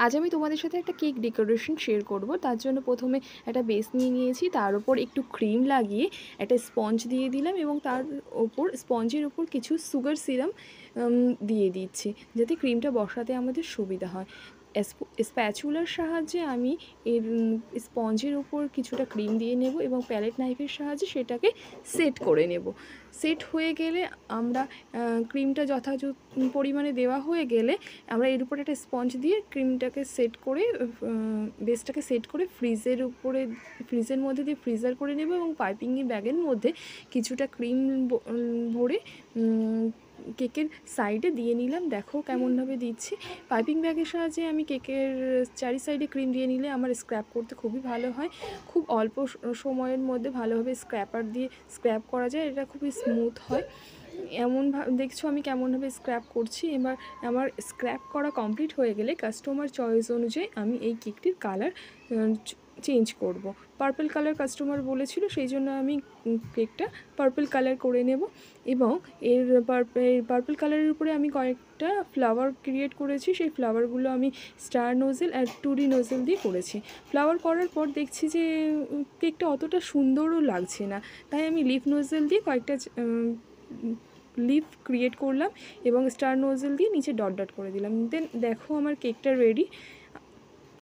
আজ আমি তোমাদের সাথে একটা কেক ডেকোরেশন শেয়ার করব। তার জন্য প্রথমে একটা বেস নিয়ে নিয়েছি, তার উপর একটু ক্রিম লাগিয়ে একটা স্পঞ্জ দিয়ে দিলাম এবং তার ওপর স্পঞ্জের ওপর কিছু সুগার সিরাম দিয়ে দিচ্ছি যাতে ক্রিমটা বসাতে আমাদের সুবিধা হয়। স্প্যাচুলার সাহায্যে আমি এর স্পঞ্জের উপর কিছুটা ক্রিম দিয়ে নেব এবং প্যালেট নাইফের সাহায্যে সেটাকে সেট করে নেব। সেট হয়ে গেলে আমরা ক্রিমটা যথাযথ পরিমাণে দেওয়া হয়ে গেলে আমরা এর উপরে একটা স্পঞ্জ দিয়ে ক্রিমটাকে সেট করে বেসটাকে সেট করে ফ্রিজের মধ্যে দিয়ে ফ্রিজার করে নেব এবং পাইপিংয়ে ব্যাগের মধ্যে কিছুটা ক্রিম ভরে কেকের সাইডে দিয়ে নিলাম। দেখো কেমনভাবে দিচ্ছি। পাইপিং ব্যাগের সাহায্যে আমি কেকের চারি সাইডে ক্রিম দিয়ে নিলে আমার স্ক্র্যাপ করতে খুবই ভালো হয়। খুব অল্প সময়ের মধ্যে ভালোভাবে স্ক্র্যাপার দিয়ে স্ক্র্যাপ করা যায়, এটা খুবই স্মুথ হয়। দেখছো আমি কেমনভাবে স্ক্র্যাপ করছি। এবার আমার স্ক্র্যাপ করা কমপ্লিট হয়ে গেলে কাস্টমার চয়েস অনুযায়ী আমি এই কেকটির কালার চেঞ্জ করব। পার্পল কালার কাস্টমার বলেছিল, সেই জন্য আমি কেকটা পার্পল কালার করে নেব এবং এর পার্পল কালারের উপরে আমি কয়েকটা ফ্লাওয়ার ক্রিয়েট করেছি। সেই ফ্লাওয়ারগুলো আমি স্টার নোজেল আর 2D নোজেল দিয়ে করেছি। ফ্লাওয়ার করার পর দেখছি যে কেকটা অতটা সুন্দরও লাগছে না, তাই আমি লিফ নোজেল দিয়ে কয়েকটা লিফ ক্রিয়েট করলাম এবং স্টার নোজেল দিয়ে নিচে ডট ডট করে দিলাম। দেন দেখো আমার কেকটা রেডি।